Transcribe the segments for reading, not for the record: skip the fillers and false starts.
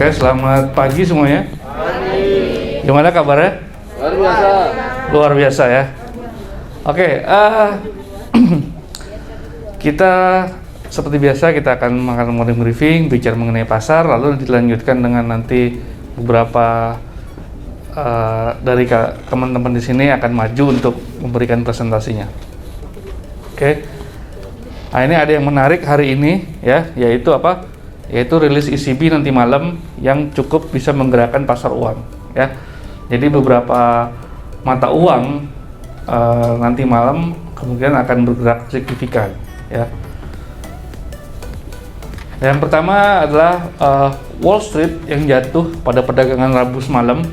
Oke, selamat pagi semuanya. Gimana kabarnya? Luar biasa. Luar biasa ya. Oke, kita seperti biasa kita akan makan morning briefing, bicara mengenai pasar, lalu dilanjutkan dengan nanti beberapa dari teman-teman di sini akan maju untuk memberikan presentasinya. Oke. Nah, ini ada yang menarik hari ini ya, yaitu apa? Yaitu rilis ECB nanti malam yang cukup bisa menggerakkan pasar uang ya. Jadi beberapa mata uang nanti malam kemungkinan akan bergerak signifikan ya. Yang pertama adalah Wall Street yang jatuh pada perdagangan Rabu semalam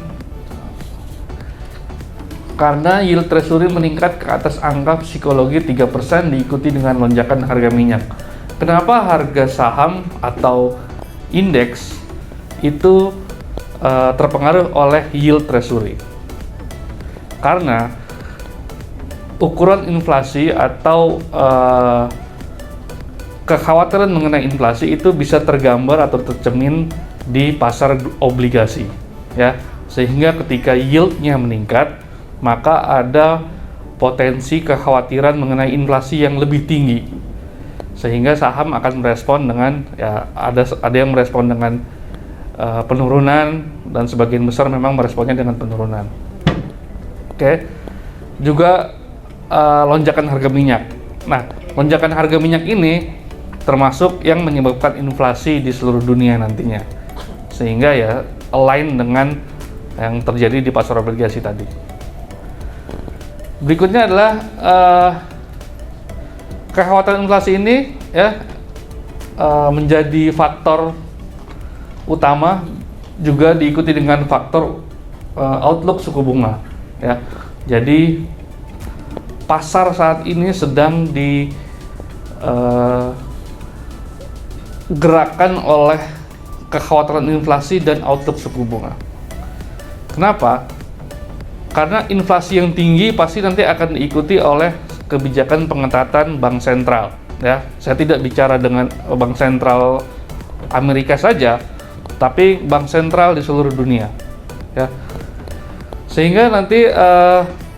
karena yield treasury meningkat ke atas angka psikologi 3% diikuti dengan lonjakan harga minyak. Kenapa harga saham atau indeks itu terpengaruh oleh yield treasury? Karena ukuran inflasi atau kekhawatiran mengenai inflasi itu bisa tergambar atau tercermin di pasar obligasi ya, sehingga ketika yieldnya meningkat maka ada potensi kekhawatiran mengenai inflasi yang lebih tinggi, sehingga saham akan merespon dengan ya ada yang merespon dengan penurunan dan sebagian besar memang meresponnya dengan penurunan. Oke. Juga lonjakan harga minyak. Nah, lonjakan harga minyak ini termasuk yang menyebabkan inflasi di seluruh dunia nantinya, sehingga ya align dengan yang terjadi di pasar obligasi tadi. Berikutnya adalah kekhawatiran inflasi ini ya menjadi faktor utama, juga diikuti dengan faktor outlook suku bunga ya. Jadi pasar saat ini sedang digerakkan oleh kekhawatiran inflasi dan outlook suku bunga. Kenapa? Karena inflasi yang tinggi pasti nanti akan diikuti oleh kebijakan pengetatan bank sentral ya. Saya tidak bicara dengan bank sentral Amerika saja, tapi bank sentral di seluruh dunia ya. Sehingga nanti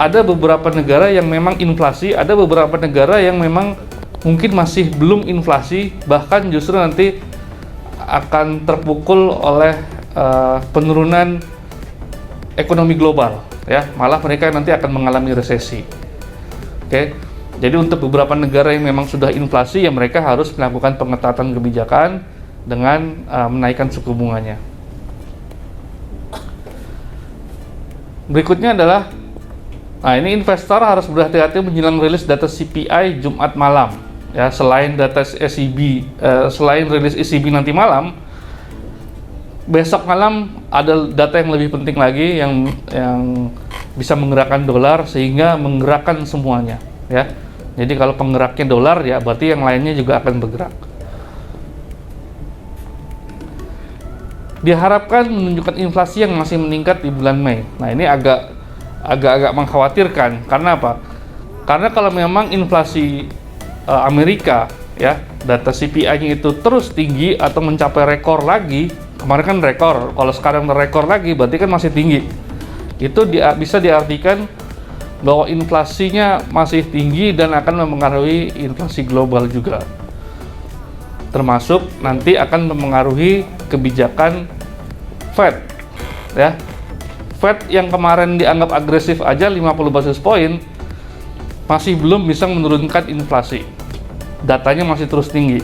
ada beberapa negara yang memang inflasi, ada beberapa negara yang memang mungkin masih belum inflasi, bahkan justru nanti akan terpukul oleh penurunan ekonomi global ya, malah mereka nanti akan mengalami resesi. Oke. Jadi untuk beberapa negara yang memang sudah inflasi ya mereka harus melakukan pengetatan kebijakan dengan menaikkan suku bunganya. Berikutnya adalah, nah ini investor harus berhati-hati menjelang rilis data CPI Jumat malam ya. Selain data ECB, selain rilis ECB nanti malam, besok malam ada data yang lebih penting lagi yang bisa menggerakkan dolar sehingga menggerakkan semuanya ya. Jadi kalau penggeraknya dolar ya berarti yang lainnya juga akan bergerak. Diharapkan menunjukkan inflasi yang masih meningkat di bulan Mei. Nah, ini agak mengkhawatirkan. Karena apa? Karena kalau memang inflasi Amerika ya, data CPI-nya itu terus tinggi atau mencapai rekor lagi, kemarin kan rekor, kalau sekarang rekor lagi berarti kan masih tinggi. Itu bisa diartikan bahwa inflasinya masih tinggi dan akan mempengaruhi inflasi global juga. Termasuk nanti akan mempengaruhi kebijakan Fed ya. Fed yang kemarin dianggap agresif aja 50 basis point masih belum bisa menurunkan inflasi. Datanya masih terus tinggi.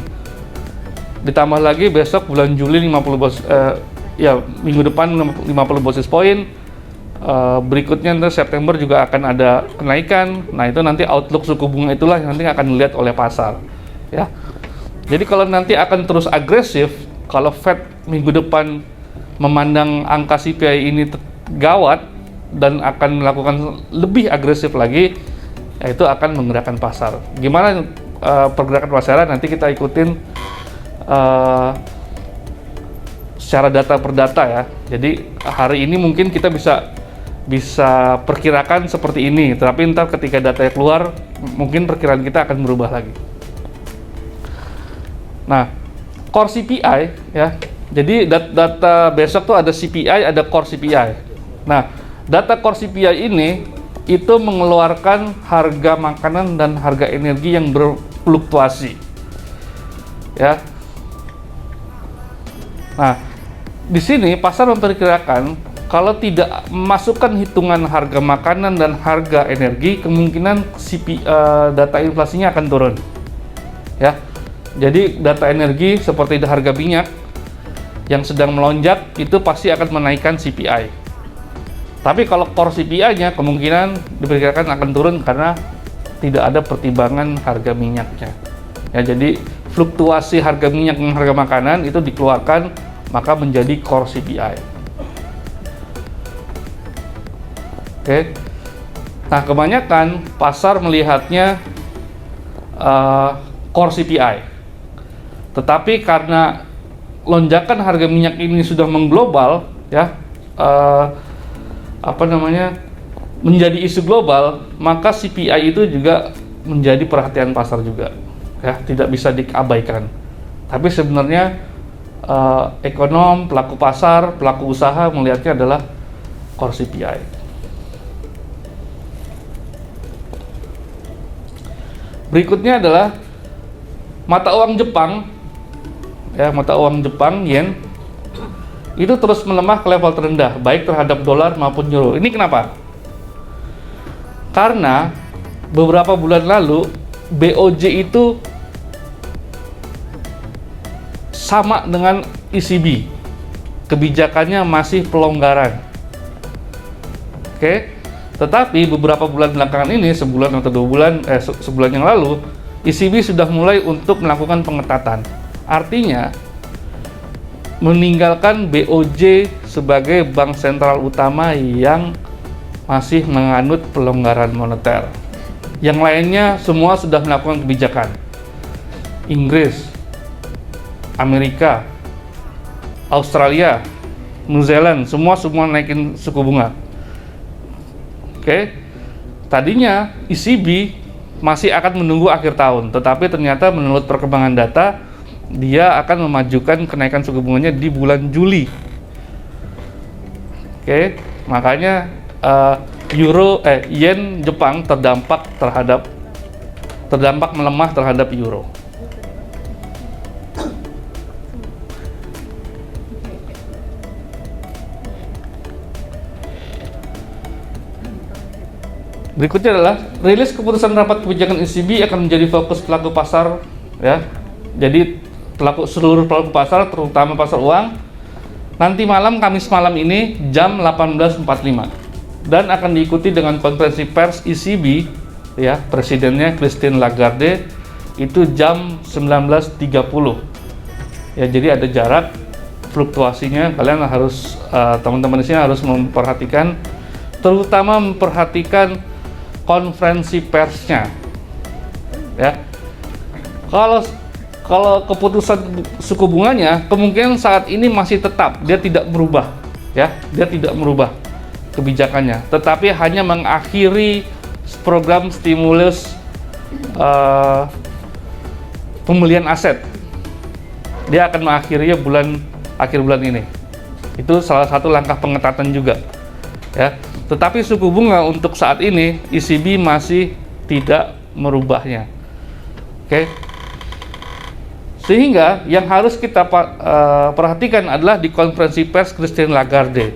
Ditambah lagi besok bulan Juli minggu depan 50 basis point. Berikutnya nanti September juga akan ada kenaikan. Nah, itu nanti outlook suku bunga itulah yang nanti akan dilihat oleh pasar ya. Jadi kalau nanti akan terus agresif, kalau Fed minggu depan memandang angka CPI ini gawat dan akan melakukan lebih agresif lagi, ya itu akan menggerakkan pasar. Gimana pergerakan pasar nanti kita ikutin secara data per data ya. Jadi hari ini mungkin kita bisa perkirakan seperti ini, tapi ntar ketika datanya keluar mungkin perkiraan kita akan berubah lagi. Nah, core CPI ya, Jadi data besok tuh ada CPI, ada core CPI. Nah, data core CPI ini itu mengeluarkan harga makanan dan harga energi yang berfluktuasi. Ya. Nah, di sini pasar memperkirakan kalau tidak memasukkan hitungan harga makanan dan harga energi, kemungkinan data inflasinya akan turun. Ya. Jadi data energi seperti harga minyak yang sedang melonjak itu pasti akan menaikkan CPI. Tapi kalau core CPI-nya kemungkinan diperkirakan akan turun karena tidak ada pertimbangan harga minyaknya. Ya, jadi fluktuasi harga minyak dan harga makanan itu dikeluarkan maka menjadi core CPI. Oke. Nah, kebanyakan pasar melihatnya core CPI. Tetapi karena lonjakan harga minyak ini sudah mengglobal, ya, menjadi isu global, maka CPI itu juga menjadi perhatian pasar juga, ya, tidak bisa diabaikan. Tapi sebenarnya ekonom, pelaku pasar, pelaku usaha melihatnya adalah core CPI. Berikutnya adalah mata uang Jepang. Ya, mata uang Jepang yen itu terus melemah ke level terendah baik terhadap dolar maupun euro. Ini kenapa? Karena beberapa bulan lalu BOJ itu sama dengan ECB, kebijakannya masih pelonggaran. Oke, tetapi beberapa bulan belakangan ini, sebulan atau 2 bulan, sebulan yang lalu, ECB sudah mulai untuk melakukan pengetatan. Artinya meninggalkan BOJ sebagai bank sentral utama yang masih menganut pelonggaran moneter. Yang lainnya semua sudah melakukan kebijakan. Inggris, Amerika, Australia, New Zealand, semua naikin suku bunga. Oke. Tadinya ECB masih akan menunggu akhir tahun, tetapi ternyata menurut perkembangan data dia akan memajukan kenaikan suku bunganya di bulan Juli. Oke, makanya yen Jepang terdampak melemah terhadap euro. Berikutnya adalah rilis keputusan rapat kebijakan ECB akan menjadi fokus pelaku pasar, ya. Jadi seluruh pelaku pasar, terutama pasar uang, nanti malam, Kamis malam ini jam 18.45, dan akan diikuti dengan konferensi pers ECB, ya, presidennya Christine Lagarde, itu jam 19.30. Ya, jadi ada jarak fluktuasinya. Kalian harus teman-teman di sini harus memperhatikan, terutama memperhatikan konferensi persnya, ya. Kalau keputusan suku bunganya kemungkinan saat ini masih tetap, dia tidak berubah, ya, dia tidak merubah kebijakannya, tetapi hanya mengakhiri program stimulus pembelian aset. Dia akan mengakhirinya akhir bulan ini. Itu salah satu langkah pengetatan juga, ya. Tetapi suku bunga untuk saat ini ECB masih tidak merubahnya. Oke. Sehingga yang harus kita perhatikan adalah di konferensi pers Christine Lagarde.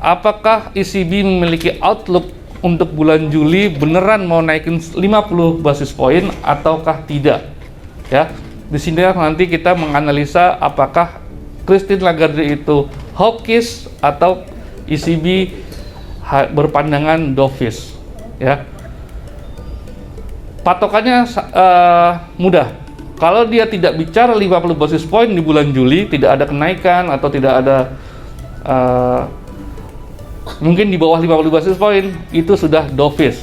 Apakah ECB memiliki outlook untuk bulan Juli beneran mau naikin 50 basis poin ataukah tidak? Ya, di sini nanti kita menganalisa apakah Christine Lagarde itu hawkish atau ECB berpandangan dovish, ya. Patokannya mudah. Kalau dia tidak bicara 50 basis point di bulan Juli, tidak ada kenaikan atau tidak ada mungkin di bawah 50 basis point, itu sudah dovish.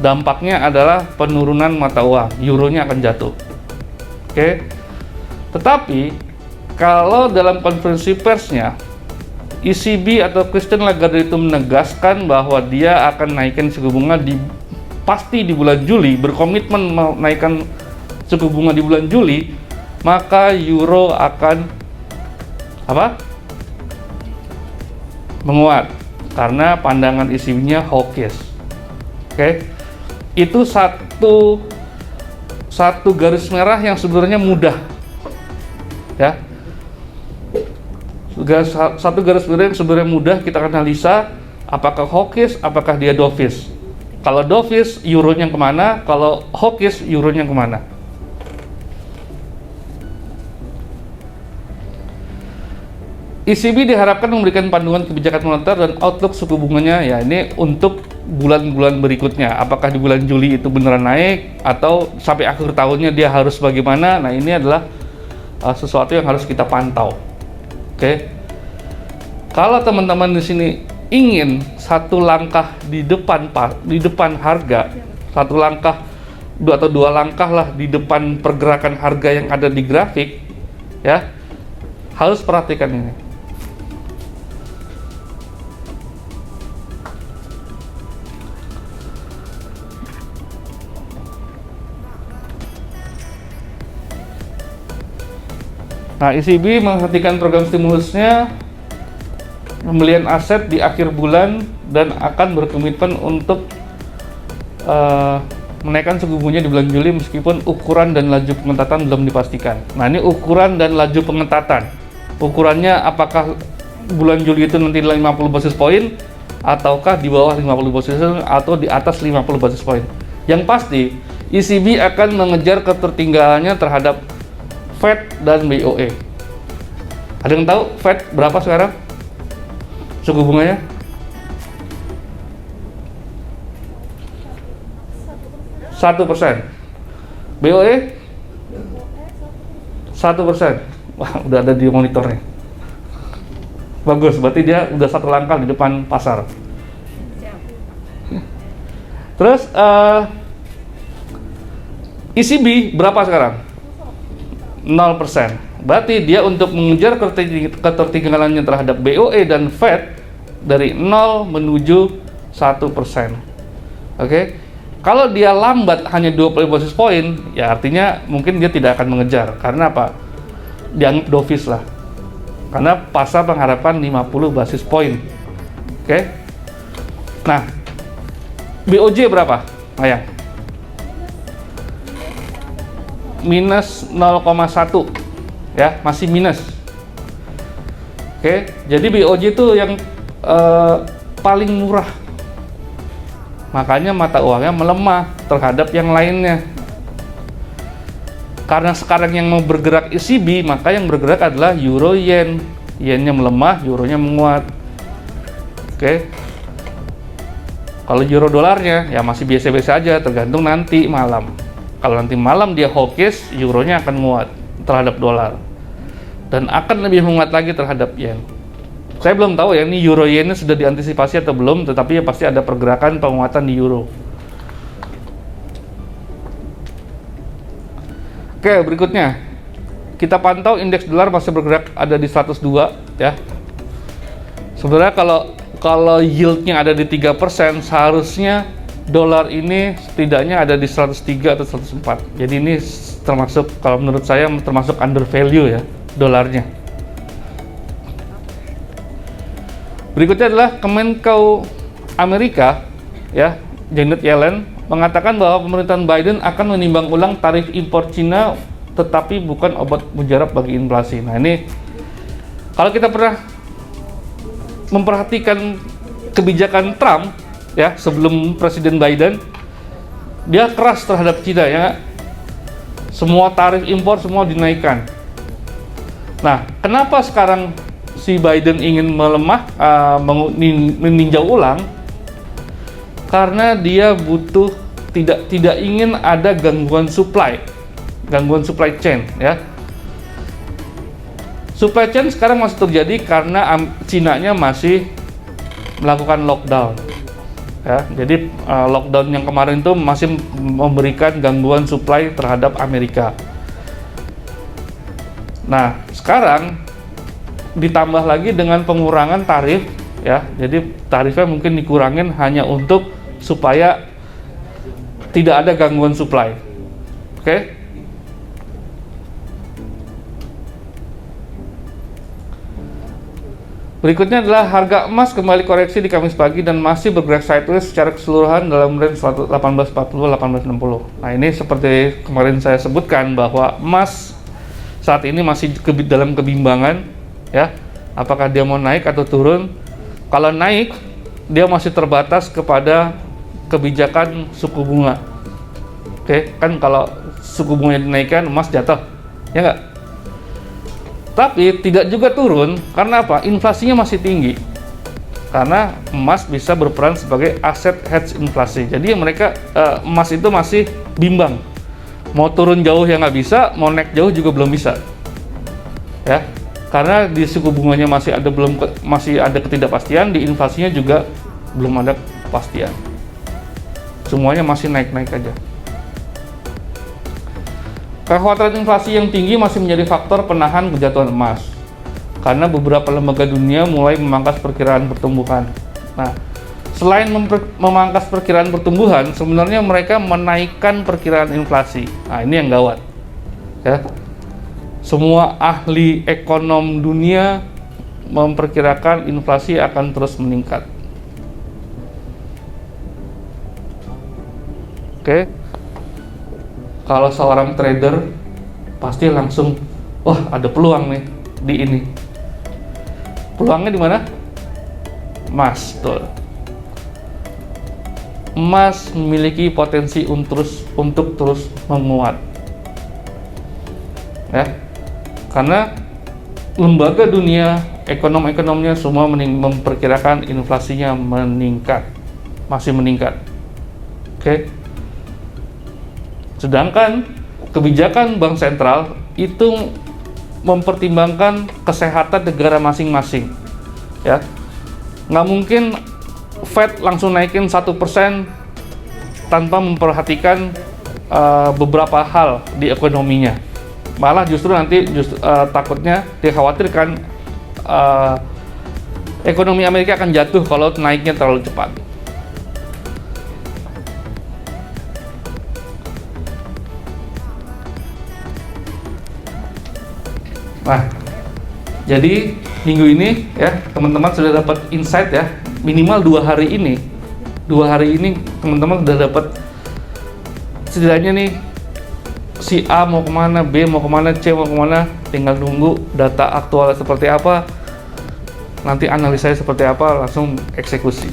Dampaknya adalah penurunan mata uang, euronya akan jatuh. Oke. Tetapi kalau dalam konferensi persnya ECB atau Christine Lagarde itu menegaskan bahwa dia akan naikkan suku bunga pasti di bulan Juli, berkomitmen menaikkan suku bunga di bulan Juli, maka euro akan apa? Menguat karena pandangan ECB-nya hawkish. Oke. Itu satu garis merah yang sebenarnya mudah. Ya. Satu garis merah yang sebenarnya mudah kita analisa apakah hawkish, apakah dia dovish. Kalau dovish, euronya kemana? Kalau hawkish, euronya kemana? ECB diharapkan memberikan panduan kebijakan moneter dan outlook suku bunganya ya ini untuk bulan-bulan berikutnya. Apakah di bulan Juli itu beneran naik atau sampai akhir tahunnya dia harus bagaimana? Nah ini adalah sesuatu yang harus kita pantau. Oke. Kalau teman-teman di sini ingin satu langkah di depan harga, satu langkah atau dua langkah lah di depan pergerakan harga yang ada di grafik, ya harus perhatikan ini. Nah, ECB menghentikan program stimulusnya pembelian aset di akhir bulan dan akan berkomitmen untuk menaikkan suku bunganya di bulan Juli meskipun ukuran dan laju pengetatan belum dipastikan. Nah, ini ukuran dan laju pengetatan. Ukurannya apakah bulan Juli itu nanti 50 basis point ataukah di bawah 50 basis point atau di atas 50 basis point. Yang pasti ECB akan mengejar ketertinggalannya terhadap Fed dan BOE. Ada yang tahu Fed berapa sekarang suku bunganya? 1%. BOE 1%. Wah, udah ada di monitornya. Bagus, berarti dia udah satu langkah di depan pasar. Terus ECB berapa sekarang? 0%. Berarti dia untuk mengejar ketertinggalannya terhadap BOE dan Fed dari 0 menuju 1%. Oke. Kalau dia lambat hanya 20 basis point, ya artinya mungkin dia tidak akan mengejar. Karena apa? Dianggap dovish lah. Karena pasar mengharapkan 50 basis point. Oke. Nah, BOJ berapa? Ayang. Minus 0,1 ya, masih minus. Oke, jadi BOJ itu yang paling murah, makanya mata uangnya melemah terhadap yang lainnya. Karena sekarang yang mau bergerak ECB, maka yang bergerak adalah euro yen. Yennya melemah, euronya menguat. Oke, kalau euro dolarnya ya masih biasa-biasa aja, tergantung nanti malam. Kalau nanti malam dia hawkish, euronya akan menguat terhadap dolar dan akan lebih menguat lagi terhadap yen. Saya belum tahu ya ini euro yennya sudah diantisipasi atau belum, tetapi ya pasti ada pergerakan penguatan di euro. Oke, berikutnya kita pantau indeks dolar masih bergerak ada di 102 ya. Sebenarnya kalau yieldnya ada di 3%, seharusnya dolar ini setidaknya ada di 103 atau 104. Jadi ini termasuk, kalau menurut saya termasuk under value ya dolarnya. Berikutnya adalah Kemenko Amerika ya, Janet Yellen mengatakan bahwa pemerintahan Biden akan menimbang ulang tarif impor Cina tetapi bukan obat mujarab bagi inflasi. Nah, ini kalau kita pernah memperhatikan kebijakan Trump ya, sebelum Presiden Biden, dia keras terhadap Cina ya. Semua tarif impor semua dinaikkan. Nah, kenapa sekarang si Biden ingin meninjau ulang? Karena dia butuh tidak ingin ada gangguan supply chain ya. Supply chain sekarang masih terjadi karena Cina-nya masih melakukan lockdown. Ya, jadi lockdown yang kemarin itu masih memberikan gangguan supply terhadap Amerika. Nah, sekarang ditambah lagi dengan pengurangan tarif ya. Jadi tarifnya mungkin dikurangin hanya untuk supaya tidak ada gangguan supply. Oke. Berikutnya adalah harga emas kembali koreksi di Kamis pagi dan masih bergerak sideways secara keseluruhan dalam range 1840-1860. Nah, ini seperti kemarin saya sebutkan bahwa emas saat ini masih dalam kebimbangan, ya. Apakah dia mau naik atau turun? Kalau naik, dia masih terbatas kepada kebijakan suku bunga. Oke, kan kalau suku bunga dinaikkan, emas jatuh, ya nggak? Tapi tidak juga turun, karena apa? Inflasinya masih tinggi. Karena emas bisa berperan sebagai aset hedge inflasi. Jadi mereka emas itu masih bimbang. Mau turun jauh ya nggak bisa, mau naik jauh juga belum bisa. Ya, karena di suku bunganya masih ada ketidakpastian, di inflasinya juga belum ada kepastian. Semuanya masih naik-naik aja. Kekhawatiran inflasi yang tinggi masih menjadi faktor penahan kejatuhan emas, karena beberapa lembaga dunia mulai memangkas perkiraan pertumbuhan. Nah, selain memangkas perkiraan pertumbuhan, sebenarnya mereka menaikkan perkiraan inflasi. Nah, ini yang gawat. Ya. Semua ahli ekonom dunia memperkirakan inflasi akan terus meningkat. Oke. Kalau seorang trader pasti langsung, wah ada peluang nih di ini. Peluangnya di mana? Emas, tuh. Emas memiliki potensi untuk terus menguat. Ya. Karena lembaga dunia, ekonomnya semua memperkirakan inflasinya meningkat, masih meningkat. Oke. Sedangkan kebijakan bank sentral itu mempertimbangkan kesehatan negara masing-masing, ya. Nggak mungkin Fed langsung naikin 1% tanpa memperhatikan beberapa hal di ekonominya. Malah justru nanti takutnya dikhawatirkan ekonomi Amerika akan jatuh kalau naiknya terlalu cepat. Nah, jadi minggu ini ya teman-teman sudah dapat insight ya, minimal 2 hari ini teman-teman sudah dapat setidaknya nih si A mau kemana, B mau kemana, C mau kemana, tinggal nunggu data aktual seperti apa, nanti analisanya seperti apa, langsung eksekusi.